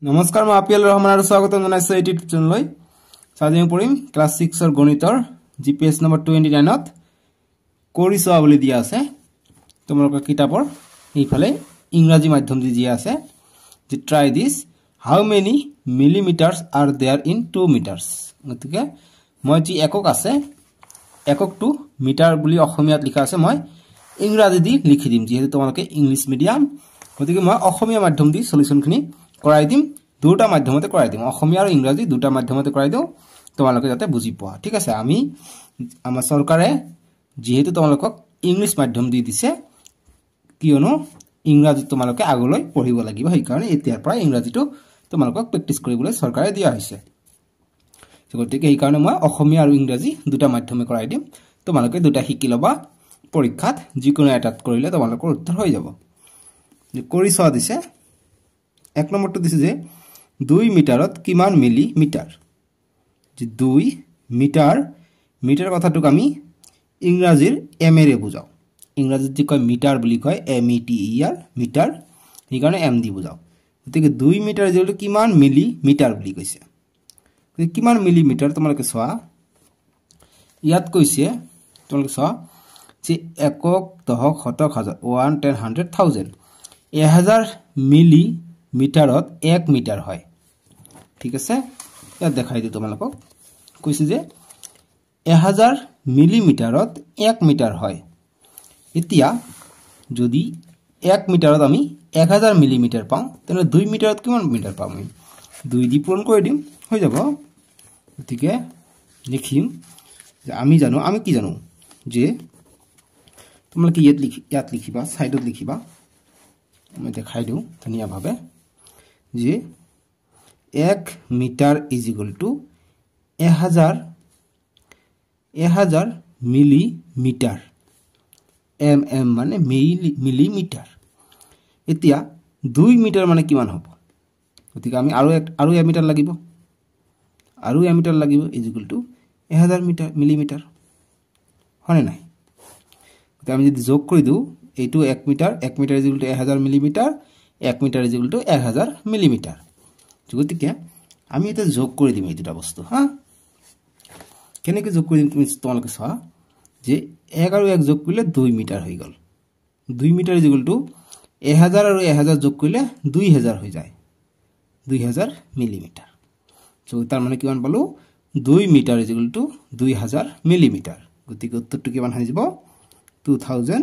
নমস্কাৰ মই আপিয়াল ৰহমান আৰু স্বাগতম জনাইছো এই ইউটিউব চেনেললৈ আজি আমি পঢ়িম ক্লাস 6 ৰ গণিতৰ জিপিএছ নম্বৰ 29 ত কৰি চোৱা বুলি দিয়া আছে তোমালোকৰ কিতাপৰ এইফালে ইংৰাজী মাধ্যম দি দিয়া আছে যে try this how many millimetres are there in 2 metres গতিকে মই যি একক আছে এককটো মিটাৰ বুলি অসমীয়াত লিখা আছে মই ইংৰাজী দি লিখি দিম যেহেতু তোমালোকে ইংলিশ মিডিয়াম গতিকে মই অসমীয়া মাধ্যম দি সলিউশনখিনি কৰাই দিম দুটা মাধ্যমতে কৰাই দিম অসমীয়া আৰু ইংৰাজী দুটা মাধ্যমতে কৰাই দিও তোমালোকে যাতে বুজি পোৱা ঠিক আছে আমি আমাৰ চৰকাৰে যেহেতু তোমালোকক ইংলিশ মাধ্যম দি দিছে কিয়নো ইংৰাজী তোমালোকে আগলৈ পঢ়িব লাগিব সেই কাৰণে এতিয়াৰ পৰা ইংৰাজীটো তোমালোকক প্ৰেক্টিস কৰিবলৈ চৰকাৰে দিয়া হৈছে গতিকে এই কাৰণে মই অসমীয়া আৰু ইংৰাজী দুটা মাধ্যমে কৰাই দিম তোমালোকে দুটা শিকি লবা পৰীক্ষাত যিকোনো এটাত কৰিলে তোমালোকৰ উত্তৰ হৈ যাব কৰি চোৱা দিছে এক নম্বৰটো দিছে যে 2 মিটাৰত কিমান মিলিমিটাৰ যে 2 মিটাৰ মিটাৰ কথাটোক আমি ইংৰাজীৰ এম এৰে বুজাও ইংৰাজীত যি কয় মিটাৰ বুলি কয় এম ই টি ই আৰ মিটাৰ এই কাৰণে এম দি বুজাও গতিকে 2 মিটাৰ যেটো কিমান মিলিমিটাৰ বুলি কৈছে কিমান মিলিমিটাৰ তোমালোকে চোৱা ইয়াত কৈছে তোমালোকে চোৱা যে একক দহক শতক হাজাৰ 1 10 100,000 1000 মিলি মিটাৰত 1 মিটাৰ হয় ঠিক আছে ইয়াত দেখাই দিও তোমালোকক কৈছে যে 1000 মিলিমিটাৰত 1 মিটাৰ হয় এতিয়া যদি 1 মিটাৰত আমি 1000 মিলিমিটাৰ পাওঁ তেনে 2 মিটাৰত কিমান মিটাৰ পাম আমি 2 দি পূৰণ কৰি দিম হৈ যাব গতিকে লিখিম যে আমি কি জানো যে তোমালোকে ইয়াত লিখিবা সাইডত লিখিবা আমি দেখাই দিও ধুনিয়া ভাবে যে 1 metre is equal to 1000 millimetre m m মানে মিলিমিটাৰ এতিয়া 2 মিটাৰ মানে কিমান হ'ব গতিকে আমি আৰু 1 মিটাৰ লাগিব ইজ ইকুয়াল টু 1000 মিলিমিটাৰ হয়নে নাই গতিকে আমি যদি যোগ কৰি দিও এইটো 1 metre is equal to 1000 millimetre 1 metre is equal to 1000 millimetre গতিকে আমি এটা যোগ কৰি দিম এই দুটা বস্তু হা কেনেকৈ যোগ কৰি দিম তুমি তোমালোকে চোৱা যে 1 আৰু 1 যোগ কৰিলে 2 মিটাৰ হৈ গল 2 মিটাৰ ইজ ইকুয়াল টু 1000 আৰু 1000 যোগ কৰিলে 2000 হৈ যায় 2000 মিলিমিটাৰ তাৰ মানে কিমান পালো 2 metre is equal to 2000 millimetre গতিকে উত্তৰটো কিমান হৈ যাব 2000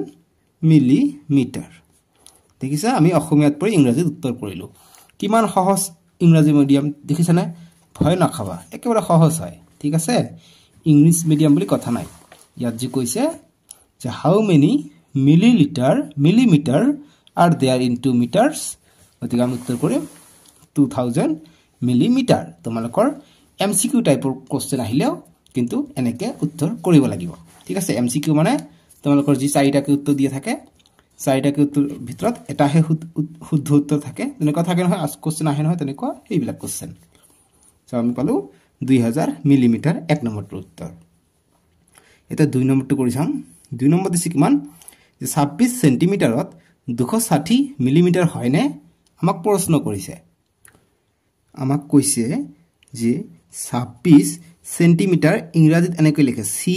মিলিমিটাৰ দেখিছা আমি অসমীয়াত পৰি ইংৰাজীত উত্তৰ কৰিলো কিমান সহজ ইংৰাজী মিডিয়াম দেখিছা না ভয় নাখাবা একেবাৰে সহজ হয় ঠিক আছে ইংলিশ মিডিয়াম বুলি কথা নাই ইয়াত যি কৈছে যে how many millimetre are there in 2 metres গতিকে আমি উত্তৰ কৰিম 2000 মিলিমিটাৰ তোমালোকৰ এমসিকিউ টাইপৰ কোশ্চেন আহিলেও কিন্তু এনেকে উত্তৰ কৰিব লাগিব ঠিক আছে এমসিকিউ মানে তোমালোকৰ যি চাৰিটাকে উত্তৰ দিয়া থাকে চাৰিটাকে উত্তৰ ভিতৰত এটাহে শুদ্ধ উত্তৰ থাকে তেনেকুৱা থাকে নহয় কোশ্চেন আহে নহয় তেনেকুৱা এইবিলাক কোশ্চেন সো আমি পালো 2000 মিলিমিটাৰ এক নম্বৰটো উত্তৰ এটা 2 নম্বৰটো কৰি চাম 2 নম্বৰ দিছে কিমান যে 26 সেন্টিমিটাৰত 260 মিলিমিটাৰ হয়নে আমাক প্ৰশ্ন কৰিছে আমাক কৈছে যে 26 সেন্টিমিটাৰ ইংৰাজীত এনেকৈ লিখে সি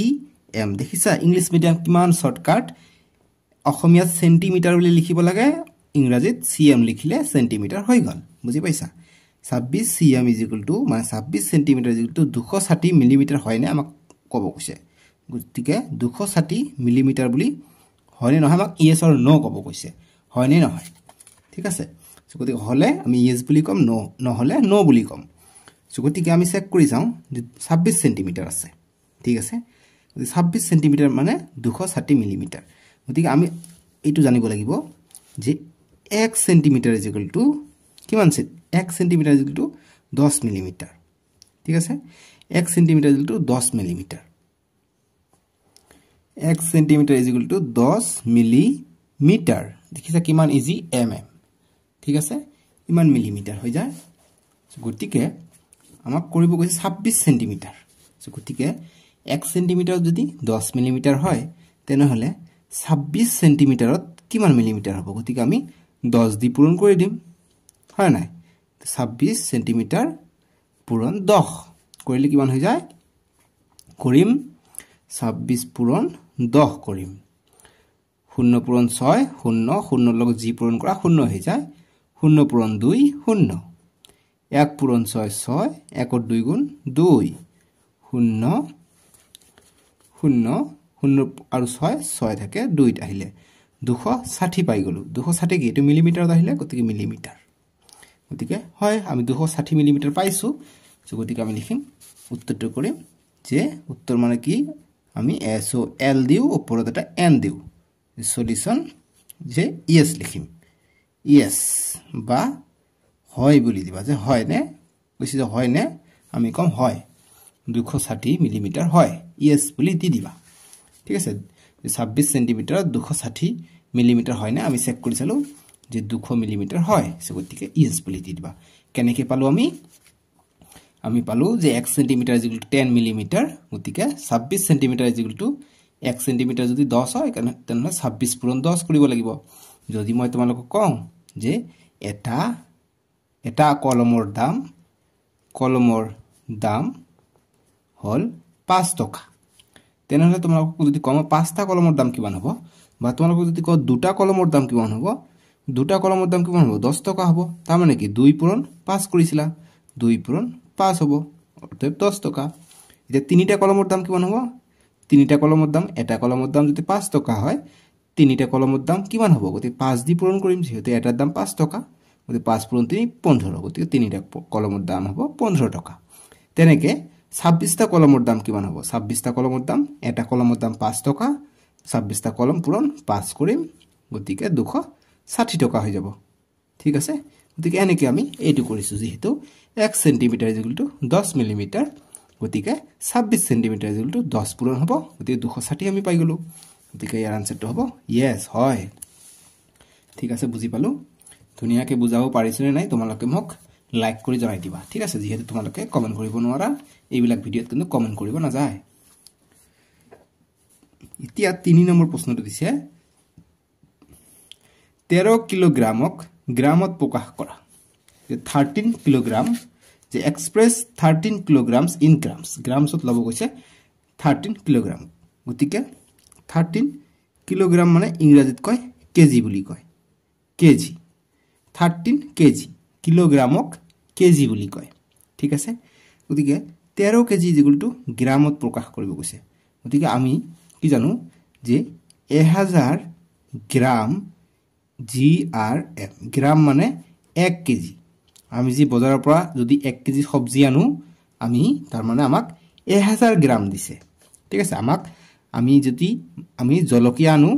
এম দেখিছা ইংলিশ মিডিয়াম কিমান শৰ্টকাট অসমীয়া সেন্টিমিটাৰ বুলি লিখিব লাগে ইংৰাজীত সিএম লিখিলে সেন্টিমিটাৰ হৈ গল বুজি পাইছা 26 সিএম ইজ ইকুয়াল টু মানে 26 centimetre is equal two 260 millimetre হয়নে আমাক ক'ব কৈছে গতিকে 260 মিলিমিটাৰ বুলি হয়নে নহয় আমাক ইয়েস অৰ নো ক'ব কৈছে হয়নে নহয় ঠিক আছে গতিকে হলে আমি ইয়েস বুলি কম নো নহলে নো বুলি কম গতিকে আমি চেক কৰি যাও যে 26 সেন্টিমিটাৰ আছে ঠিক আছে 26 সেন্টিমিটাৰ মানে 260 মিলিমিটাৰ গতিকে আমি এইটো জানিব লাগিব যে 1 সেন্টিমিটাৰ ইজ ইকুয়াল টু কিমান 1 centimetre is equal two 10 millimetre ঠিক আছে 1 centimetre is equal two 10 millimetre 1 centimetre is equal two 10 millimetre দেখিছা কিমান ইজি এম ঠিক আছে ইমান মিলিমিটাৰ হৈ যায় গতিকে আমাক কৰিব কৈছে 26 সেন্টিমিটাৰ গতিকে 1 সেন্টিমিটাৰত যদি 10 মিলিমিটাৰ হয় তেনেহলে 26 সেন্টিমিটাৰত কিমান মিলিমিটাৰ হ'ব গতিকে আমি 10 দি পূৰণ কৰি দিম হয় নাই 26 সেন্টিমিটাৰ পূৰণ 10 কৰিলে কিমান হৈ যায় কৰিম 26 পূৰণ 10 কৰিম 0 পূৰণ 6 0 0 লগ জি পূৰণ কৰা 0 হৈ যায় 0 পূৰণ 2 0 1 পূৰণ 6 6 1 ৰ 2 গুণ 2 0 0 0 আৰু 6 6 থাকে 2 আহিলে 260 পাই গলো 260 কি এটো মিলিমিটাৰত আহিলে গতিকে মিলিমিটাৰ গতিকে হয় আমি 260 মিলিমিটাৰ পাইছো সো গতিকে আমি লিখিম উত্তৰটো কৰিম যে উত্তৰ মানে কি আমি এস ও এল দিও ওপৰত এটা এন দিও সলিউশন যে ইয়েস লিখিম ইয়েস বা হয় বুলি দিবা যে হয় নে কৈছে যে হয় নে আমি কম হয় 260 মিলিমিটাৰ হয় ইয়েস বুলি দি দিবা ঠিক আছে 26 সেন্টিমিটাৰ 260 মিলিমিটাৰ হয় না আমি চেক কৰি চালো যে 200 মিলিমিটার হয় সো গতিকে ইয়েস বুলি দি দিবা কেনেকে পালো আমি পালো যে 1 centimetre is equal two 10 millimetre গতিকে 26 centimetre is equal to 1 centimetre যদি 10 হয় তেনে 26 পূরণ 10 কৰিব লাগিব যদি মই তোমালোকক কওঁ যে এটা কলমৰ দাম হল 5 টকা তেনেহলে তোমালোকক যদি কম 5টা কলমৰ দাম কিমান হ'ব বা তোমালোকক যদি কওঁ দুটা কলমৰ দাম কিমান হ'ব দুটা কলমৰ দাম কিমান হ'ব 10 টকা হ'ব তাৰ মানে কি 2 পূৰণ 5 কৰিছিলা 2 পূৰণ 5 হ'ব অৰ্থাৎ 10 টকা এতিয়া তিনিটা কলমৰ দাম কিমান হ'ব তিনিটা কলমৰ দাম এটা কলমৰ দাম যদি 5 টকা হয় তিনিটা কলমৰ দাম কিমান হ'ব গতি 5 দি পূৰণ কৰিম যেহেতু এটাৰ দাম 5 টকা গতি 5 পূৰণ 3 15 গতি তিনিটা কলমৰ দাম হ'ব 15 টকা তেনেকে 26টা কলমৰ দাম কিমান হ'ব 26টা কলমৰ দাম এটা কলমৰ দাম 5 টকা 26টা কলম পূৰণ 5 কৰিম গতিকে 260 টকা হৈ যাব ঠিক আছে গতিকে এনেকে আমি এইটো কৰিছো যেহেতু 1 centimetre is equal two 10 millimetre গতিকে 26 সেন্টিমিটাৰ ইজ ইকুয়াল টু 10 পূৰণ হ'ব গতিকে 260 আমি পাই গলো গতিকে ইয়াৰ আনসাৰটো হ'ব ইয়েস হয় ঠিক আছে বুজি পালো ধুনিয়াকে বুজাব পাৰিছো নে নাই তোমালোকে মোক লাইক কৰি জনাই দিবা ঠিক আছে যেহেতু তোমালোকে কমেন্ট কৰিব নোৱাৰা এইবিলাক ভিডিওত কিন্তু কমেন্ট কৰিব না যায় এতিয়া 3 নম্বৰ প্ৰশ্নটো দিছে 13 কিলোগ্ৰামক গ্ৰামত প্ৰকাশ কৰা 13 কিলোগ্ৰাম যে এক্সপ্ৰেস 13 কিলোগ্ৰামস ইন গ্ৰামছত লব কৈছে 13 কিলোগ্ৰাম গতিকে 13 কিলোগ্ৰাম মানে ইংৰাজীত কয় কেজি বুলি কয় কেজি 13 কেজি কিলোগ্ৰামক কেজি বুলি কয় ঠিক আছে গতিকে 13 কেজি ইকুয়াল টু গ্ৰামত প্ৰকাশ কৰিব কৈছে গতিকে আমি কি জানো যে 1000 গ্ৰাম GRM গ্ৰাম মানে 1 কেজি আমি যি বজাৰৰ পৰা যদি 1 কেজি সবজি আনো আমি তাৰ মানে আমাক 1000 গ্ৰাম দিছে ঠিক আছে আমাক আমি জলকীয়া আনো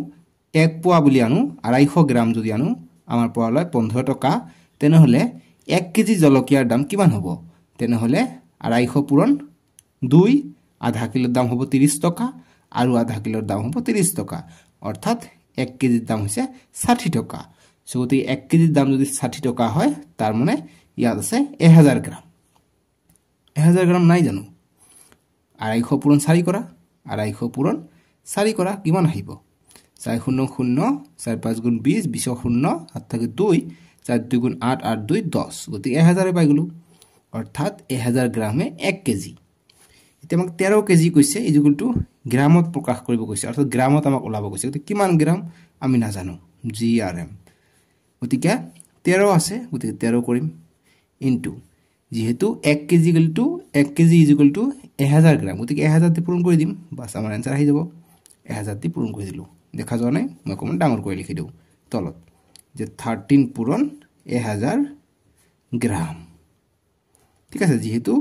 1 পোৱা বুলি আনো 250 গ্ৰাম যদি আনো আমাৰ পৰা লয় 15 টকা তেনেহলে 1 কেজি জলকীয়াৰ দাম কিমান হ'ব তেনেহলে 250 পূৰণ 2 আধা কিলোৰ দাম হ'ব 30 টকা আৰু আধা কিলোৰ দাম হ'ব 30 টকা অৰ্থাৎ 1 কেজিৰ দাম হৈছে 60 টকা সো গতি 1 কেজিৰ দাম যদি 60 টকা হয় তাৰ মানে ইয়াত আছে 1000 গ্ৰাম 1000 গ্ৰাম নাই জানো 250 পূৰণ 4 কৰা 250 পূৰণ 4 কৰা কিমান আহিব 4 0 0 4 5 গুণ 20 20 0 7 থাকে 2 4 2 গুণ 8 8 2 10 গতি 1000 পাই গলো অৰ্থাৎ 1000 গ্ৰামে 1 কেজি এতিয়া আমাক 13 কেজি কৈছে ইকুয়াল টু গ্ৰামত প্ৰকাশ কৰিব কৈছে অৰ্থাৎ গ্ৰামত আমাক ওলাব কৈছে গতি কিমান গ্ৰাম আমি নাজানো GRM গতিকে 13 আছে গতিকে 13 কৰিম ইনটু যেহেতু 1 কেজি ইকুয়াল টু 1000 গ্ৰাম গতিকে 1000 দি পূৰণ কৰি দিম বাস আমাৰ আনসাৰ আহি যাব 1000 দি পূৰণ কৰি দিলো দেখা যোৱা নাই মই অকমান ডাঙৰ কৰি লিখি দিও তলত যে 13 পূৰণ 1000 গ্ৰাম ঠিক আছে যেহেতু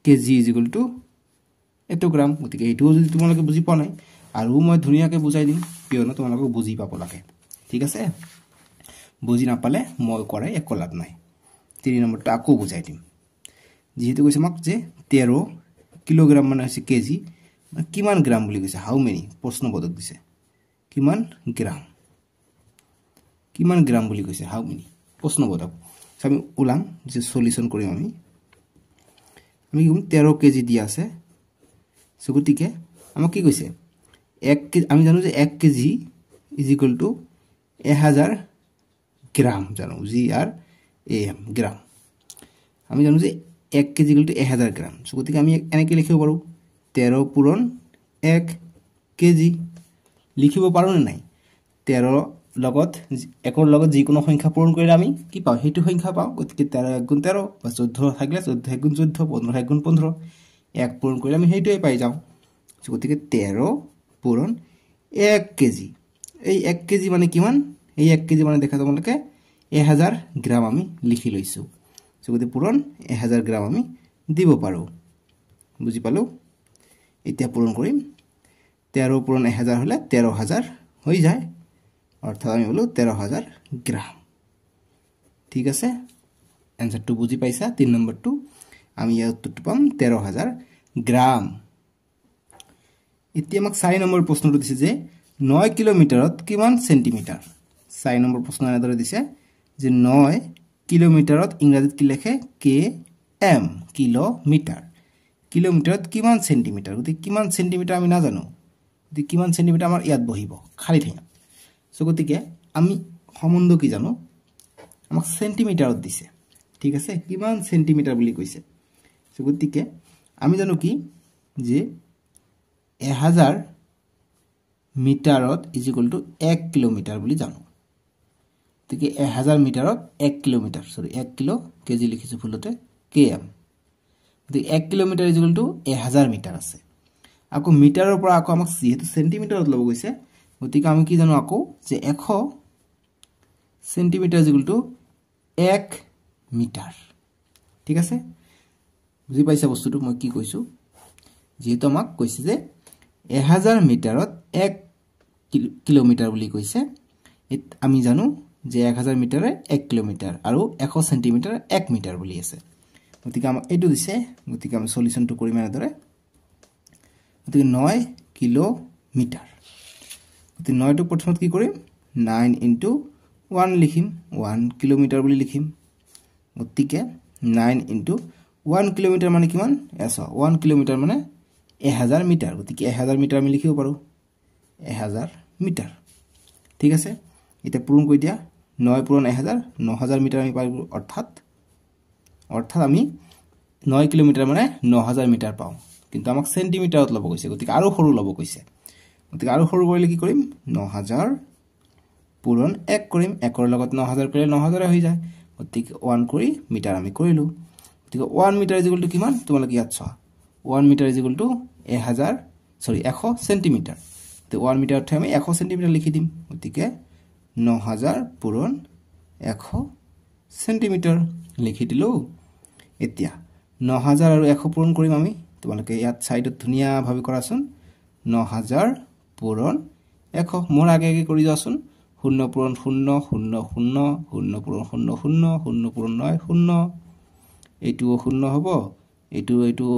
কেজি ইকুয়াল টু 1 গ্ৰাম গতিকে এইটো যদি তোমালোকে বুজি পোৱা নাই আৰু মই ধুনিয়াকে বুজাই দিম কিয়নো তোমালোকে বুজি পাব লাগে ঠিক আছে বুজি নাপালে মই কৰে একো লাভ নাই 3 নম্বৰটা আকৌ বুজাই দিম যেহেতু কৈছে আমাক যে 13 কিলোগ্ৰাম মানে আছে কেজি কিমান গ্ৰাম বুলি কৈছে হাউ মেনি প্ৰশ্ন পদক দিছে কিমান গ্ৰাম বুলি কৈছে হাউ মেনি প্ৰশ্ন পদক আমি উলাম যে সলিউশন কৰিম আমি 13 কেজি দিয়া আছে সো গতিকে আমাক কি কৈছে 1 কেজি আমি জানো যে 1 কেজি ইজ ইকুয়াল টু 1000 গ্ৰাম জানো GRAM গ্ৰাম আমি জানো যে 1 KG equal to 1000 gram so গতিকে আমি এনেকৈ লিখিব পাৰো 13 পূৰণ 1 কেজি লিখিব পাৰো নে নাই 13 লগত 1 লগত যিকোনো সংখ্যা পূৰণ কৰিলে আমি কি পাও হেতু সংখ্যা পাও গতিকে 13 * 13 বা 14 থাকিলে 14 * 14 15 * 15 1 পূৰণ কৰিলে আমি হেতুই পাই যাও সো গতিকে 13 পূৰণ 1 কেজি এই 1 কেজি মানে কিমান এই 1 কেজি মানে দেখা তোমালোকে 1000 গ্রাম আমি লিখি লৈছো সো গতি পূৰণ 1000 গ্ৰাম আমি দিব পাৰো বুজি পালো এতিয়া পূৰণ কৰিম 13 পূৰণ 1000 হলে 13000 হৈ যায় অৰ্থাৎ আমি বলো 13000 গ্ৰাম ঠিক আছে आंसरটো বুজি পাইছা 3 নম্বৰটো আমি ইয়াৰ উত্তৰটো পাম 13000 গ্ৰাম এতিয়া আমাক 4 নম্বৰ প্ৰশ্নটো দিছে যে 9 কিলোমিটাৰত কিমান সেন্টিমিটাৰ 4 নম্বৰ প্ৰশ্ন এনেদৰে দিছে যে 9 কিলোমিটাৰত ইংৰাজীত কি লেখে কে এম কিলোমিটাৰ কিলোমিটাৰত কিমান সেন্টিমিটাৰ গতি কিমান সেন্টিমিটাৰ আমি না জানো গতি কিমান সেন্টিমিটাৰ আমাৰ ইয়াত বহিব খালি ঠাই সো গতিকে আমি সম্বন্ধ কি জানো আমাক সেন্টিমিটাৰত দিছে ঠিক আছে কিমান সেন্টিমিটাৰ বুলি কৈছে সো গতিকে আমি জানো কি যে 1000 মিটাৰত ইজ ইকুয়াল টু 1 কিলোমিটাৰ বুলি জানো গতিকে 1000 মিটাৰত 1 কিলোমিটাৰ সৰি 1 কিলো কেজি লিখিছো ফুলতে km গতিকে 1 kilometre is equal to 1000 metre আছে আকৌ মিটাৰৰ পৰা আকৌ আমাক যেহেতু সেন্টিমিটাৰত লব গৈছে গতিকে আমি কি জানো আকৌ যে 100 centimetre is equal to 1 metre ঠিক আছে বুজি পাইছা বস্তুটো মই কি কৈছো যেহেতু আমাক কৈছে যে 1000 মিটাৰত 1 কিলোমিটাৰ বুলি কৈছে আমি জানো যে 1000 মিটাৰে 1 কিলোমিটাৰ আৰু 100 সেন্টিমিটাৰ 1 মিটাৰ বুলি আছে গতিকে আমাক এইটো দিছে গতিকে আমি সলিউশনটো কৰিম এনেদৰে গতিকে 9 কিলোমিটাৰ গতিকে 9 টো প্ৰথমত কি কৰিম 9 * 1 লিখিম 1 কিলোমিটাৰ বুলি লিখিম গতিকে 9 * 1 কিলোমিটাৰ মানে কিমান 1 কিলোমিটাৰ মানে 1000 মিটাৰ গতিকে 1000 মিটাৰ আমি লিখিব পাৰো 1000 মিটাৰ ঠিক আছে এটা পূৰণ কৰি দিয়া 9 পূৰণ 1000 9000 মিটাৰ আমি পাই অৰ্থাৎ আমি 9 কিলোমিটাৰ মানে 9000 মিটাৰ পাও কিন্তু আমাক সেন্টিমিটাৰত লব কৈছে গতিকে আৰু সৰু লব কৈছে গতিকে আৰু সৰু কৰিলে কি কৰিম 9000 পূৰণ 1 কৰিম 1 ৰ লগত 9000 কৰিলে 9000 হৈ যায় গতিকে 1 কৰি মিটাৰ আমি কৰিলো গতিকে 1 মিটাৰ ইজ ইকুয়াল টু কিমান তোমালোকে ইয়াত চোৱা 1 metre is equal to 100 centimetre তে 1 মিটাৰ ঠাই আমি 100 সেন্টিমিটাৰ লিখি দিম গতিকে 9000 পূৰণ 100 সেন্টিমিটাৰ লিখি দিলো এতিয়া 9000 আৰু 100 পূৰণ কৰিম আমি তোমালোকে ইয়াত সাইডত ধুনিয়া ভাবে কৰাচোন 9000 পূৰণ 100 মোৰ আগে আগে কৰি যাচোন 0 পূৰণ 0 0 0 0 পূৰণ 0 0 0 পূৰণ 9 0 এইটো 0 হ'ব এইটো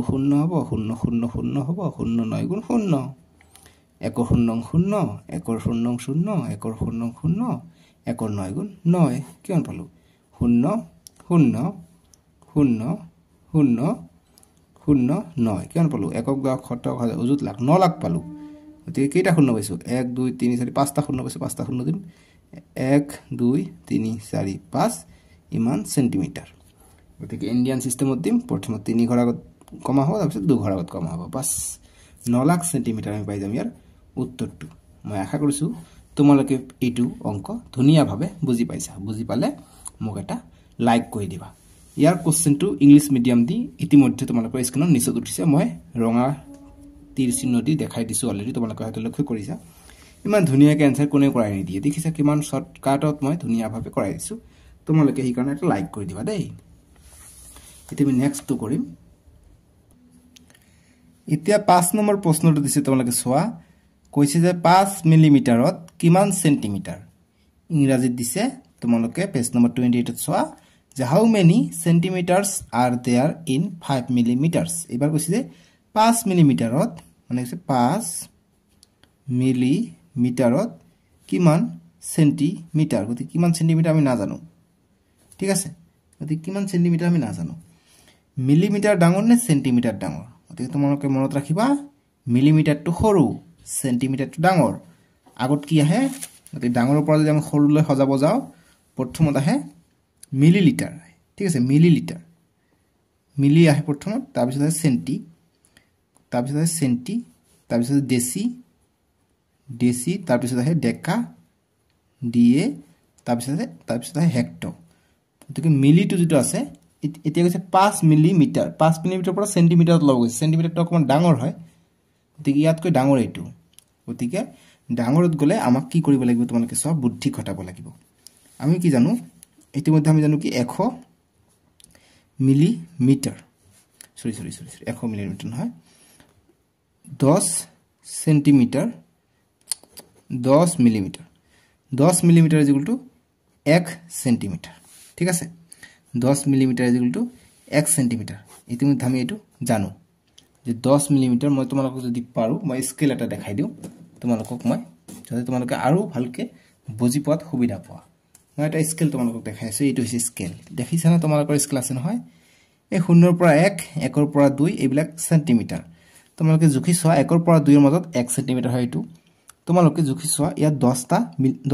0 হ'ব 0 0 0 হ'ব 0 9 গুণ 0 1 0 0 1 0 0 1 0 0 1 9 গুণ 9 কিমান পালো 0 0 0 0 0 9 কিমান পালো একক দা খটক উজুত লাখ 9 লাখ পালো গতিকে কেইটা শূন্য পাইছো 1 2 3 4 5টা শূন্য পাইছো 5টা শূন্য দিন 1 2 3 4 5 ইমান সেন্টিমিটাৰ গতিকে ইন্ডিয়ান সিস্টেমত দিম প্ৰথম 3 ঘৰ আগত কমা হ'ব তাৰপিছত 2 ঘৰ আগত কমা হ'ব বাস 9 লাখ সেন্টিমিটাৰ আমি পাই যাম ইয়াৰ উত্তৰটো মই আশা কৰিছো তোমালোকে এইটো অংক ধুনিয়া ভাবে বুজি পাইছা বুজি পালে মোক এটা লাইক কৰি দিবা ইয়াৰ কোশ্চেনটো ইংলিশ মিডিয়াম দি ইতিমধ্যে তোমালোকৰ স্ক্ৰিনত নিশ্চয় উঠিছে মই ৰঙা তীৰ চিহ্ন দি দেখাই দিছো অলৰেডি তোমালোকে হয়তো লক্ষ্য কৰিছা ইমান ধুনিয়াকৈ আনসাৰ কোনে কৰাই নিদিয়ে দেখিছা কিমান শৰ্টকাটত মই ধুনিয়া ভাবে কৰাই দিছো তোমালোকে এই কাৰণে এটা লাইক কৰি দিবা দেই এতিয়া আমি নেক্সটটো কৰিম এতিয়া 5 নম্বৰ প্ৰশ্নটো দিছে তোমালোকে চোৱা কৈছে যে 5 মিলিমিটাৰত কিমান সেন্টিমিটাৰ ইংৰাজীত দিছে তোমালোকে পেজ নম্বৰ 28 ত চোৱা যে how many সেন্টিমিটাৰস R there in 5 মিলিমিটাৰস এবাৰ কৈছে যে 5 মিলিমিটাৰত মানে কৈছে 5 মিলিমিটাৰত কিমান সেন্টিমিটাৰ গতি কিমান সেন্টিমিটাৰ আমি না জানো ঠিক আছে গতি কিমান সেন্টিমিটাৰ আমি না জানো মিলিমিটাৰ ডাঙৰ নে সেন্টিমিটাৰ ডাঙৰ গতি তোমালোকে মনত ৰাখিবা মিলিমিটাৰটো সৰু সেন্টিমিটাৰটো ডাঙৰ আগত কি আহে গতি ডাঙৰৰ পৰা যদি আমি সৰুলৈ সজাব যাও প্ৰথমত আহে মিলিলিটাৰ ঠিক আছে মিলিলিটাৰ মিলি আহে প্ৰথমত তাৰপিছত আছে সেন্টি তাৰপিছত আছে সেন্টি তাৰপিছত ডেসি ডেসি তাৰপিছত আহে ডেকা ডিএ তাৰপিছত আহে হেক্টৰ গতিকে মিলিটো যেটো আছে এতিয়া কৈছে 5 মিলিমিটাৰ 5 মিলিমিটাৰ পৰা সেন্টিমিটাৰত লগ গৈছে সেন্টিমিটাৰটো অকমান ডাঙৰ হয় গতিকে ইয়াতকৈ ডাঙৰ এইটো গতিকে ডাঙৰত গলে আমাক কি কৰিব লাগিব তোমালোকে সব বুদ্ধি খটাব লাগিব আমি কি জানো ইতিমধ্যে আমি জানো কি 100 মিলিমিটাৰ সৰি 100 মিলিমিটাৰ নহয় 10 centimetre 10 millimetre 10 millimetre is equal to 1 centimetre ঠিক আছে 10 millimetre is equal to 1 centimetre ইতিমধ্যে আমি এটো জানো যে 10 মিলিমিটাৰ মই তোমালোকক যদি পাৰো মই স্কেল এটা দেখাই দিও তোমালোকক মই যাতে তোমালোকে আৰু ভালকে বুজি পোৱাত সুবিধা পোৱা মই এটা স্কেল তোমালোকক দেখাইছো এইটো হৈছে স্কেল দেখিছা না তোমালোকৰ স্কেল আছে নহয় এই 0 ৰ পৰা 1 1 ৰ পৰা 2 এইবিলাক সেন্টিমিটাৰ তোমালোকে জুখি চোৱা 1 ৰ পৰা 2 ৰ মাজত 1 সেন্টিমিটাৰ হয় এইটো তোমালোকে জুখি চোৱা ইয়াত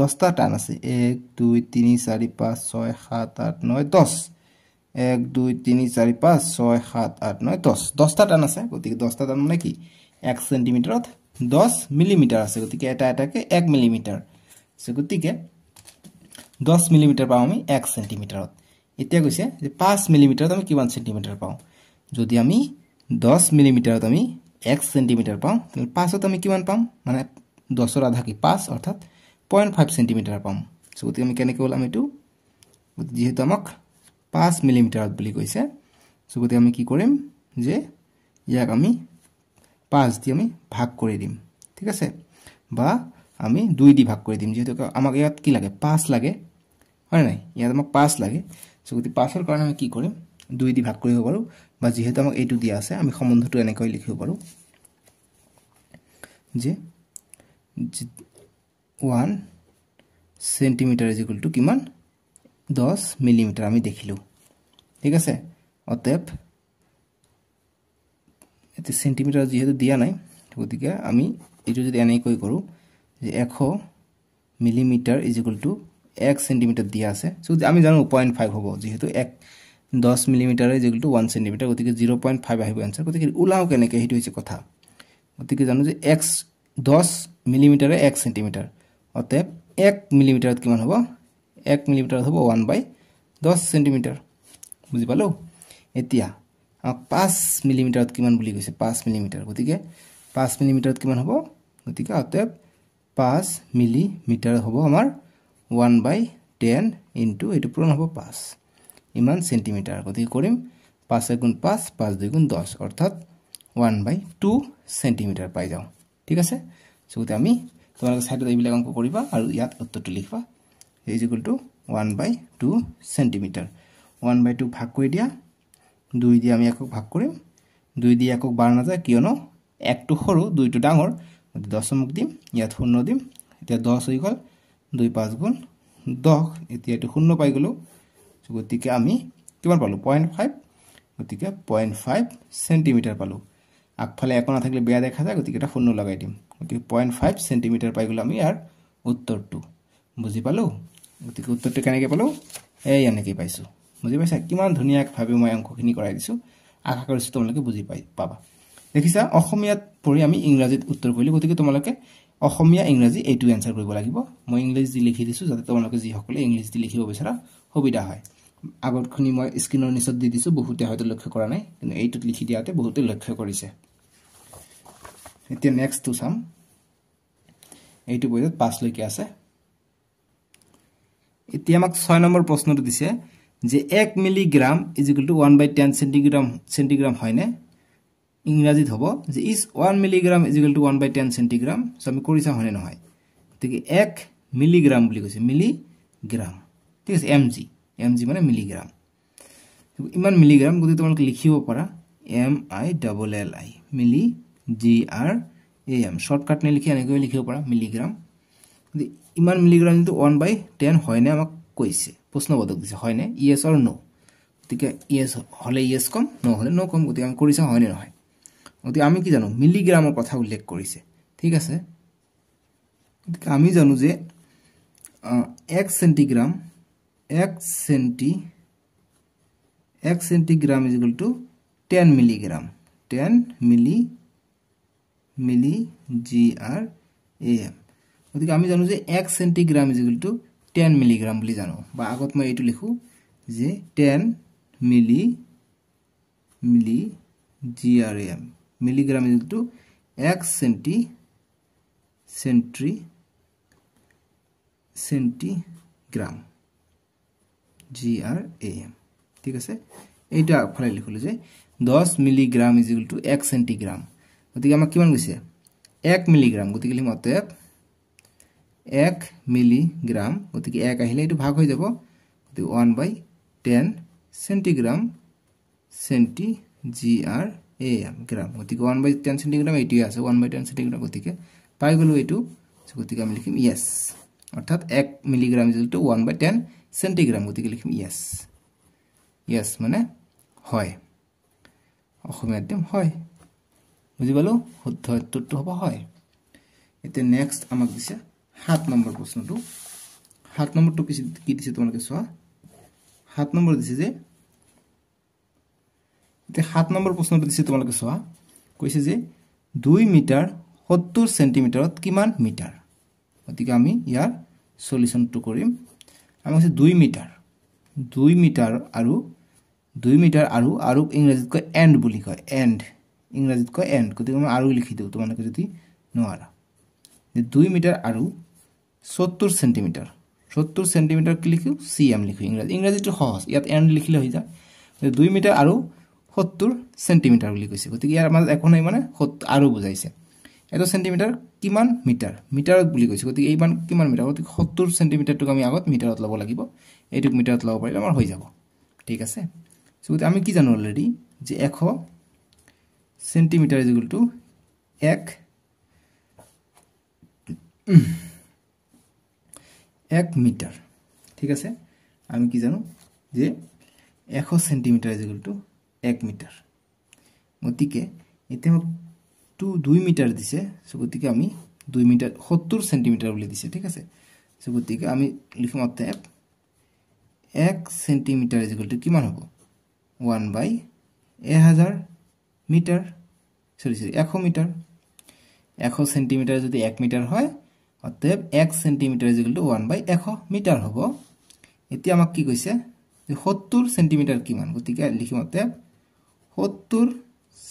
10টা টান আছে 1 2 3 4 5 6 7 8 9 10 1 2 3 4 5 6 7 8 9 10 10টা টান আছে গতিকে 10টা টান মানে কি 1 সেন্টিমিটাৰত 10 মিলিমিটাৰ আছে গতিকে এটা এটাকে 1 মিলিমিটাৰ সো গতিকে 10 মিলিমিটাৰ পাও আমি 1 সেন্টিমিটাৰত এতিয়া কৈছে যে 5 মিলিমিটাৰত আমি কিমান সেন্টিমিটাৰ পাও যদি আমি 10 মিলিমিটাৰত আমি 1 সেন্টিমিটাৰ পাও তাহলে 5ত আমি কিমান পাম মানে 10 ৰ আধা কি 5 অৰ্থাৎ 0.5 সেন্টিমিটাৰ পাম সো গতিকে আমি কেনেকৈ ওলাম এটো যেহেতু আমাক 5 মিলিমিটাৰত বুলি কৈছে সো গতিকে আমি কি কৰিম যে ইয়াক আমি 5 দি আমি ভাগ কৰি দিম ঠিক আছে বা আমি 2 দি ভাগ কৰি দিম যেহেতু আমাক ইয়াত কি লাগে 5 লাগে হয় নাই ইয়াত আমাক 5 লাগে সো গতিকে 5 ৰ কাৰণে আমি কি কৰিম 2 দি ভাগ কৰিব পাৰো বা যেহেতু আমাক এইটো দিয়া আছে আমি সম্বন্ধটো এনেকৈ লিখিব পাৰো যে 1 সেন্টিমিটাৰ ইজ ইকুয়াল টু কিমান 10 মিলিমিটাৰ আমি দেখিলো ঠিক আছে অতএব এতে সেন্টিমিটাৰ যেহেতু দিয়া নাই গতিকে আমি এটো যদি এনেকৈ কৰো যে 100 millimetre is equal to 1 centimetre দিয়া আছে সো আমি জানো 0.5 হ'ব যেহেতু 10 millimetre is equal to 1 centimetre গতিকে 0.5 আহিব आंसर গতিকে উলাও কেনেকৈ হেতু হৈছে কথা গতিকে জানো যে x 10 মিলিমিটাৰ 1 সেন্টিমিটাৰ অতএব 1 মিলিমিটাৰত কিমান হ'ব 1 মিলিমিটাৰত হ'ব 1/10 সেন্টিমিটাৰ বুজি পালো এতিয়া 5 মিলিমিটাৰত কিমান বুলি কৈছে 5 মিলিমিটাৰ গতিকে 5 মিলিমিটাৰত কিমান হ'ব গতিকে অতএব 5 মিলিমিটাৰ হ'ব আমাৰ 1/10 ইনটু এটো পূৰণ হ'ব 5 ইমান সেন্টিমিটাৰ গতিকে কৰিম 5 গুণ 5 5 2 গুণ 10 অৰ্থাৎ 1/2 সেন্টিমিটাৰ পাই যাও ঠিক আছে সো আমি তোমালোকে সাইডত এইবিলাক অংক কৰিবা আৰু ইয়াত উত্তৰটো লিখবা ইজ ইকুয়াল টু 1/2 সেন্টিমিটাৰ 1/2 ভাগ কৰি দিয়া 2 দি আমি একক ভাগ কৰিম 2 দি একক বাৰ না যায় কিয়নো 1 টো সৰু 2 টো ডাঙৰ 10 মুক দিম ইয়াত 0 দিম এতিয়া 10 হৈ গল 2 5 গুণ 10 এতিয়া এটো 0 পাই গলো গতিকে আমি কিমান পালো 0.5 গতিকে 0.5 সেন্টিমিটাৰ পালো আগফালে একো না থাকিলে বেয়া দেখা যায় গতিকে এটা 0 লগাই দিম গতিকে 0.5 সেন্টিমিটাৰ পাই গলো আমি ইয়াৰ উত্তৰটো বুজি পালো গতিকে উত্তৰটো কেনেকৈ পালো এই এনেকৈ পাইছো বুজি পাইছা কিমান ধুনিয়াক ভাবে মই অংকখিনি কৰাই দিছো আশা কৰিছো তোমালোকে বুজি পাবা দেখিছা অসমীয়াত পঢ়ি আমি ইংৰাজীত উত্তৰ কৰিলো গতিকে তোমালোকে অসমীয়া ইংৰাজী এইটো আনসাৰ কৰিব লাগিব মই ইংলিশ দি লিখি দিছো যাতে তোমালোকে যি সকলে ইংলিশ দি লিখিব বিচাৰা সুবিধা হয় আগৰখনি মই স্ক্ৰিনৰ নিচত দি দিছো বহুতে হয়তো লক্ষ্য কৰা নাই কিন্তু এইটোত লিখি দিয়াতে বহুতে লক্ষ্য কৰিছে এতিয়া নেক্সট টু সাম এইটো বইত 5 লৈকে আছে এতিয়া আমাক 6 নম্বৰ প্ৰশ্নটো দিছে যে 1 milligram is equal to 1/10 centigram হয়নে ইংৰাজীত হ'ব যে is 1 milligram is equal to 1/10 centigram so আমি কৰিছা হয়নে নহয় ঠিক 1 মিলিগ্ৰাম বুলি কৈছে মিলিগ্ৰাম ঠিক আছে mg মানে মিলিগ্ৰাম ইমান মিলিগ্ৰাম গতি তোমালোকে লিখিব পাৰা MILLI মিলি GRAM শৰ্টকাট নে লিখি এনেকৈ লিখিব পাৰা মিলিগ্ৰাম ইমান মিলিগ্ৰাম ইনটু 1/10 হয়নে আমাক কৈছে প্ৰশ্নবোধক দিছে হয়নে ইয়েস অর নো গতিকে ইয়েস হলে ইয়েস কম নো হলে নো কম গতিকে আমি কৰিছা হয়নে নহয় গতিকে আমি কি জানো মিলিগ্ৰামৰ কথা উল্লেখ কৰিছে ঠিক আছে গতিকে আমি জানো যে 1 সেন্টিগ্ৰাম 1 সেন্টিগ্ৰাম ইজ ইকুয়াল টু 10 মিলিগ্রাম 10 মিলি GRAM গতিকে আমি জানো যে 1 centigram is equal two 10 milligram বুলি জানো বা আগত মই এইটো লিখো যে 10 মিলি GRAM milligram is equal to 1 centigram GRAM ঠিক আছে এইটা ফলাই লিখলো যে 10 milligram is equal to 1 centigram গতিকে আমাক কিমান গৈছে 1 মিলিগ্রাম গতিকে লিখম অতএব 1 মিলিগ্রাম গতিকে 1 আহিলে এটো ভাগ হৈ যাব গতিকে 1/10 সেন্টিগ্রাম GRAM গ্রাম গতিকে 1/10 সেন্টিগ্রাম এইটো আছে 1/10 সেন্টিগ্রাম গতিকে পাই গলো এইটো গতিকে আমি লিখিম ইয়েস অর্থাৎ 1 milligram is equal to 1/10 centigram গতিকে লিখিম ইয়েস মানে হয় অসমীয়াত দিম হয় বুজি পালো শুদ্ধ উত্তৰটো হ'ব হয় এতে নেক্সট আমাক দিছে 7 নম্বৰ প্ৰশ্নটো 7 নম্বৰটো কি দিছে তোমালোকে চোৱা 7 নম্বৰ দিছে যে এতে 7 নম্বৰ প্ৰশ্নটো দিছে তোমালোকে চোৱা কৈছে যে 2 মিটাৰ 70 সেন্টিমিটাৰত কিমান মিটাৰ গতিকে আমি ইয়াৰ সলিউশনটো কৰিম আমি কৈছে 2 মিটাৰ আৰু ইংৰাজীত কয় এন্ড বুলি কয় এন্ড ইংৰাজীত কয় এন্ড গতিকে আমি আৰু লিখি দিও তোমালোকে যদি নোৱাৰা যে 2 মিটাৰ আৰু 70 সেন্টিমিটাৰ কি লিখো সিএম লিখো ইংৰাজীটো সহজ ইয়াত এন্ড লিখিলে হৈ যায় 2 মিটাৰ আৰু 70 সেন্টিমিটাৰ বুলি কৈছে গতিকে ইয়াৰ মাজত একো নাই মানে আৰু বুজাইছে এটো সেন্টিমিটাৰ কিমান মিটাৰত বুলি কৈছে গতিকে এইমান কিমান মিটাৰ গতিকে 70 সেন্টিমিটাৰটো আমি আগত মিটাৰত ল'ব লাগিব এইটো মিটাৰত ল'ব পাৰিলে আমাৰ হৈ যাব ঠিক আছে সো আমি কি জানো অলৰেডি যে 100 centimetre is equal to 1 metre ঠিক আছে আমি কি জানো যে 100 centimetre is equal to 1 metre গতিকে এতে 2 মিটাৰ দিছে সো গতিকে আমি 2 মিটাৰ 70 সেন্টিমিটাৰ বুলি দিছে ঠিক আছে সো গতিকে আমি লিখিম অতএব 1 সেন্টিমিটাৰ ইজ ইকুয়াল টু কিমান হ'ব 1/1000 মিটাৰ সৰি 100 মিটাৰ 100 সেন্টিমিটাৰ যদি 1 মিটাৰ হয় অতএব 1 centimetre is equal to 1/100 metre হ'ব এতিয়া আমাক কি কৈছে যে 70 সেন্টিমিটাৰ কিমান গতিকে লিখিম অতএব 70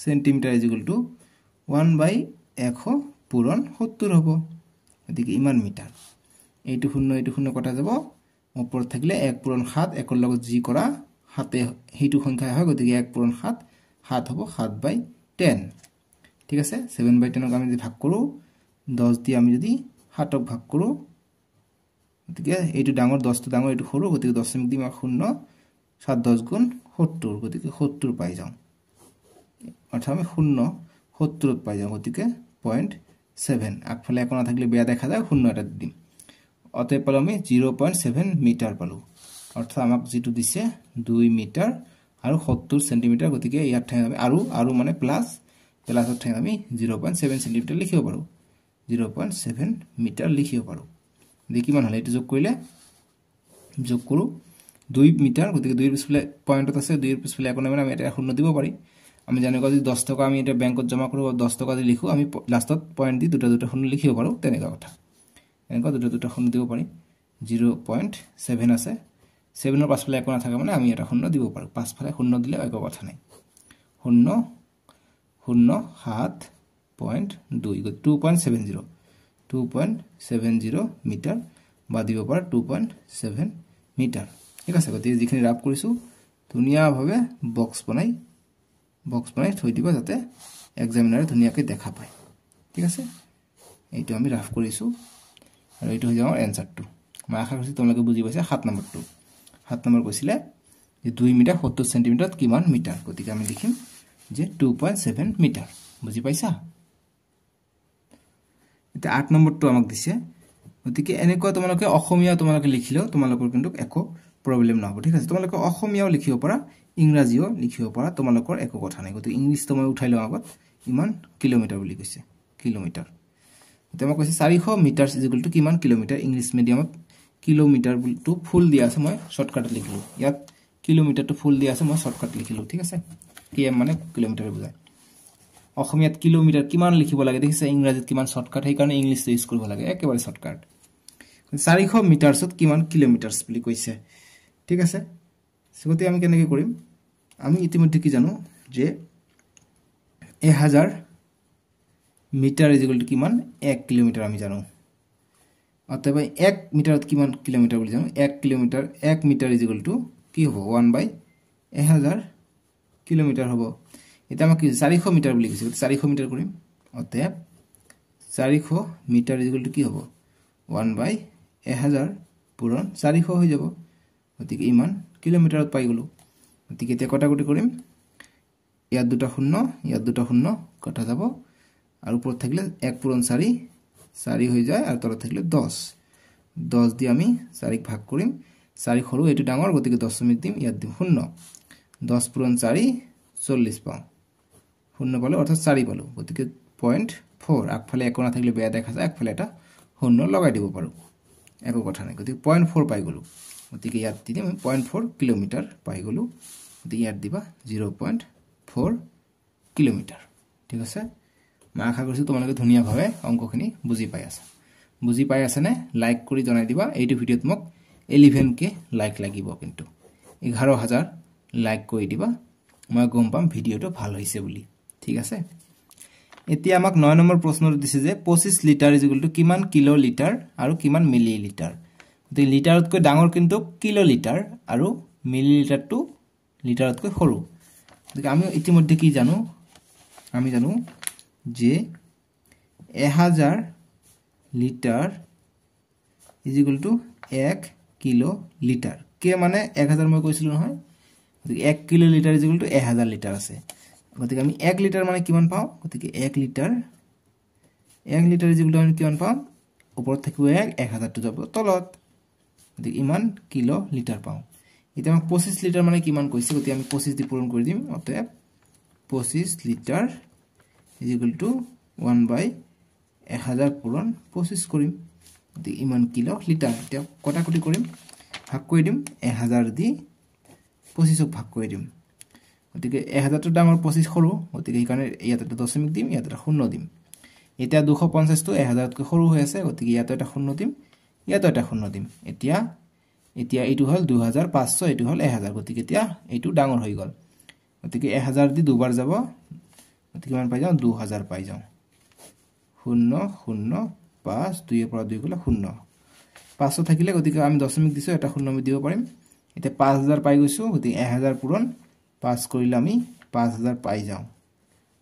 সেন্টিমিটাৰ ইজ ইকুয়াল টু 1/100 পূৰণ 70 হ'ব গতিকে ইমান মিটাৰ এইটো শূন্য কটা যাব ওপৰত থাকিলে 1 পূৰণ 7 একৰ লগত জি কৰা 7 হেতু সংখ্যা হয় গতিকে 1 পূৰণ 7 7 হ'ব 7/10 ঠিক আছে 7/10 ক আমি যদি ভাগ কৰো 10 দি আমি যদি 7 ক ভাগ কৰো গতিকে এইটো ডাঙৰ 10 টো ডাঙৰ এইটো সৰু গতিকে 10 দি মই 0 7 10 গুণ 70 গতিকে 70 পাই যাও অৰ্থাৎ আমি 0 70 পাই যাও গতিকে 0.7 আগফালে একো না থাকিলে বেয়া দেখা যায় 0 এটা দিম অতএব পালো আমি 0.7 মিটাৰ পালো অৰ্থাৎ আমাক যেটো দিছে 2 মিটাৰ আৰু 70 সেন্টিমিটাৰ গতিকে ইয়াত ঠাই আমি আৰু মানে প্লাসৰ ঠাই আমি 0.7 সেন্টিমিটাৰ লিখিব পাৰো 0.7 মিটাৰ লিখিব পাৰো দেখি মান হলে এটো যোগ কৰিলে যোগ কৰো 2 মিটাৰ গতিকে 2 এৰ পিছফালে পয়েন্টত আছে 2 এৰ পিছফালে একো নাই মানে আমি এটা শূন্য দিব পাৰি আমি জানো যদি 10 টাকা আমি এটা ব্যাংকত জমা কৰো 10 টাকা দি লিখো আমি লাষ্টত পয়েন্ট দি দুটা শূন্য লিখিব পাৰো তেনেকা কথা এনেকা দুটা শূন্য দিব পাৰি 0.7 আছে 7 এৰ পাছফালে একো না থাকে মানে আমি এটা শূন্য দিব পাৰো পাছফালে শূন্য দিলে একো কথা নাই 0.7.2 2.70 মিটাৰ বা দিব পাৰ 2.7 মিটাৰ ঠিক আছে গতি যিখিনি ৰাফ কৰিছো ধুনিয়া ভাবে বক্স বনাই থৈ দিবা যাতে এক্সামিনাৰে ধুনিয়াকৈ দেখা পায় ঠিক আছে এইটো আমি ৰাফ কৰিছো আৰু এইটো হৈ যাও এনসাৰটো মই আশা কৰিছো তোমালোকে বুজি পাইছা 7 নম্বৰটো 7 নম্বৰ কৈছিলে যে 2 মিটাৰ 70 সেন্টিমিটাৰত কিমান মিটাৰ গতিকে আমি লিখিম যে 2.7 মিটাৰ বুজি পাইছা এটা 8 নম্বৰটো আমাক দিছে গতিকে এনেকুৱা তোমালোকে অসমীয়া তোমালোকে লিখিলেও তোমালোকৰ কিন্তু একো প্ৰবলেম নহব ঠিক আছে তোমালোকে অসমীয়াও লিখিব পাৰা ইংৰাজীও লিখিব পাৰা তোমালোকৰ একো কথা নাই গতিকে ইংলিশ তুমি উঠাই লও আগত ইমান কিলোমিটাৰ বুলি কৈছে কিলোমিটাৰ তেমা কৈছে 400 মিটাৰ ইজ ইকুয়াল টু কিমান কিলোমিটাৰ ইংলিশ মিডিয়ামত কিলোমিটাৰ টু ফুল দিয়া আছে মই শৰ্টকাট লিখিলো ইয়াত কিলোমিটাৰ টু ফুল দিয়া আছে মই শৰ্টকাট লিখিলো ঠিক আছে km মানে কিলোমিটাৰ বুজায় অসমীয়াত কিলোমিটাৰ কিমান লিখিব লাগে দেখিছে ইংৰাজীত কিমান শৰ্টকাট সেই কাৰণে ইংলিশ ইউজ কৰিব লাগে একেবাৰে শৰ্টকাট 400 মিটাৰছত কিমান কিলোমিটাৰছ বুলি কৈছে ঠিক আছে সেগতে আমি কেনেকৈ কৰিম আমি ইতিমধ্যে কি জানো যে 1000 মিটাৰ কিমান 1 কিলোমিটাৰ আমি জানো অতএব 1 মিটাৰত কিমান কিলোমিটাৰ বুলি জানো 1 কিলোমিটাৰ 1 মিটাৰ কি হ'ব 1/1000 কিলোমিটাৰ হ'ব এটা আমাক 400 মিটাৰ বুলি কৈছে 400 মিটাৰ কৰিম অতএব 400 মিটাৰ কি হ'ব 1/1000 পূৰণ 400 হৈ যাব গতিকে ইমান কিলোমিটাৰত পাই গলো গতিকে এতিয়া কটাকটি কৰিম ইয়াত দুটা শূন্য কটা যাব আৰু ওপৰত থাকিলে 1 পূৰণ 4 4 হৈ যায় আৰু তলত থাকিলে 10 দি আমি 4 ক ভাগ কৰিম 4 সৰু এটো ডাঙৰ গতিকে 10 দিম ইয়াত দিম 0 10 পূৰণ 4 40 পাও 0 পালো অৰ্থাৎ 4 পালো গতিকে 0.4 আগফালে একো না থাকিলে বেয়া দেখা যায় আগফালে এটা 0 লগাই দিব পাৰো একো কথা নাই গতিকে 0.4 পাই গলো গতিকে ইয়াত দিম 0.4 কিলোমিটাৰ পাই গলো গতিকে ইয়াত দিবা 0.4 কিলোমিটাৰ ঠিক আছে মই আশা কৰিছো তোমালোকে ধুনীয়াভাৱে অংকখিনি বুজি পাই আছে নে লাইক কৰি জনাই দিবা এইটো ভিডিওত মোক 11k লাইক লাগিব কিন্তু 11000 লাইক কৰি দিবা মই গম পাম ভিডিওটো ভাল হৈছে বুলি ঠিক আছে এতিয়া আমাক 9 নম্বৰ প্ৰশ্নটো দিছে যে 25 লিটাৰ কিমান কিলো লিটাৰ আৰু কিমান মিলি লিটাৰ গতিকে লিটাৰতকৈ ডাঙৰ কিন্তু কিলো লিটাৰ আৰু মিলি লিটাৰটো লিটাৰতকৈ সৰু গতিকে আমি ইতিমধ্যে কি জানো আমি জানো যে 1000 লিটাৰ 1 কিলো লিটাৰ কে মানে 1000 মই কৈছিলো নহয় গতিকে 1 কিলো লিটাৰ 1000 লিটাৰ আছে গতিকে আমি 1 লিটাৰ মানে কিমান পাও গতিকে 1 লিটাৰ আমি কিমান পাম ওপৰত থাকিব 1000 টো যাব তলত গতিকে ইমান কিলো লিটাৰ পাও এটা আমাক 25 লিটাৰ মানে কিমান কৈছে গতিকে আমি 25 দি পূৰণ কৰি দিম অতএব 25 লিটাৰ 1/1000 পূৰণ 25 কৰিম গতিকে ইমান কিলো লিটাৰ এতিয়া কটাকটি কৰিম ভাগ কৰি দিম 1000 দি 25ক ভাগ কৰি দিম গতিকে 1000 টো ডাঙৰ 25 সৰু গতিকে এই কাৰণে ইয়াত এটা দশমিক দিম ইয়াত এটা শূন্য দিম এতিয়া 250 টো 1000 তকৈ সৰু হৈ আছে গতিকে ইয়াত এটা শূন্য দিম ইয়াত এটা শূন্য দিম এতিয়া এইটো হল 2500 এইটো হল 1000 গতিকে এতিয়া এইটো ডাঙৰ হৈ গল গতিকে 1000 দি দুবাৰ যাব গতিকে কিমান পাই যাও 2000 পাই যাও 0 0 5 2 এৰ পৰা 2 গলে 0 500 থাকিলে গতিকে আমি দশমিক দিছো এটা শূন্য আমি দিব পাৰিম এতিয়া 5000 পাই গৈছো গতিকে 1000 পূৰণ 5 কৰিলে আমি 5000 পাই যাও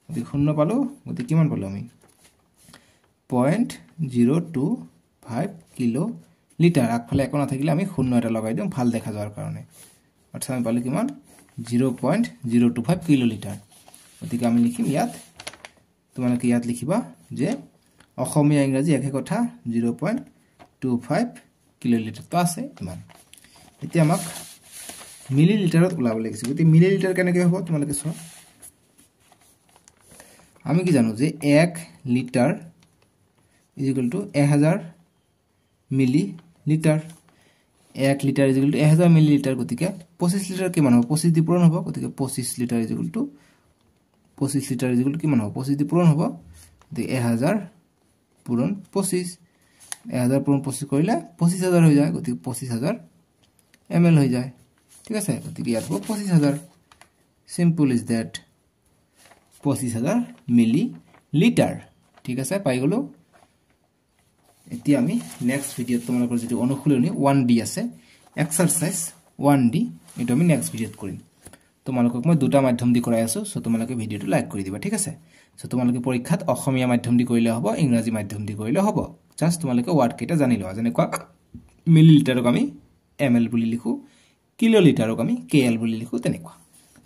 গতিকে 0 পালো গতিকে কিমান পালো আমি 0.025 কিলো লিটাৰ আগফালে একো না থাকিলে আমি 0 এটা লগাই দিম ভাল দেখা যাৰ কাৰণে অৰ্থাৎ আমি পালো কিমান 0.025 কিলো লিটাৰ গতিকে আমি লিখিম ইয়াত তোমালোকে ইয়াত লিখিবা যে অসমীয়া ইংৰাজী একে কথা 0.25 কিলো লিটাৰ তো আছে ইমান এতিয়া আমাক মিলি লিটাৰত ওলাব লাগিছে গতিকে মিলি লিটাৰ কেনেকৈ হ'ব তোমালোকে চোৱা আমি কি জানো যে 1 লিটাৰ 1000 মিলি লিটাৰ 1 লিটাৰ 1000 মিলি লিটাৰ গতিকে 25 লিটাৰ কিমান হ'ব 25 দি পূৰণ হ'ব গতিকে 25 লিটাৰ 25 লিটাৰ কিমান হ'ব 25 দি পূৰণ হ'ব গতিকে 1000 পূৰণ 25 1000 পূৰণ 25 কৰিলে 25000 হৈ যায় গতিকে 25000 ml হৈ যায় ঠিক আছে গতিকে ইয়াত হ'ব 25000 সিম্পল ইজ দ্যাট 25000 মিলি লিটাৰ ঠিক আছে পাই গলো এতিয়া আমি নেক্সট ভিডিওত তোমালোকৰ যেটো অনুশীলনী 1D আছে এক্সাৰসাইজ 1D এটো আমি নেক্সট ভিডিওত কৰিম তোমালোকক মই দুটা মাধ্যম দি কৰাই আছো সো তোমালোকে ভিডিওটো লাইক কৰি দিবা ঠিক আছে সো তোমালোকে পৰীক্ষাত অসমীয়া মাধ্যম দি কৰিলে হ'ব ইংৰাজী মাধ্যম দি কৰিলে হ'ব জাস্ট তোমালোকে ওয়াৰ্ড কেটা জানি লওয়া যেনে কোৱা মিলি লিটাৰক আমি ml বুলি লিখো কিলো লিটাৰক আমি kl বুলি লিখো তেনেকুৱা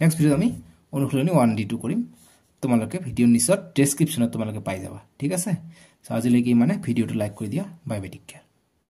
নেক্সট ভিডিওত আমি অনুশীলনী 1D2 কৰিম তোমালোকে ভিডিও নিচত ডেসক্ৰিপচনত তোমালোকে পাই যাবা ঠিক আছে সো আজিলৈকে মানে ভিডিওটো লাইক কৰি দিয়া বাই বাই টেক কেয়াৰ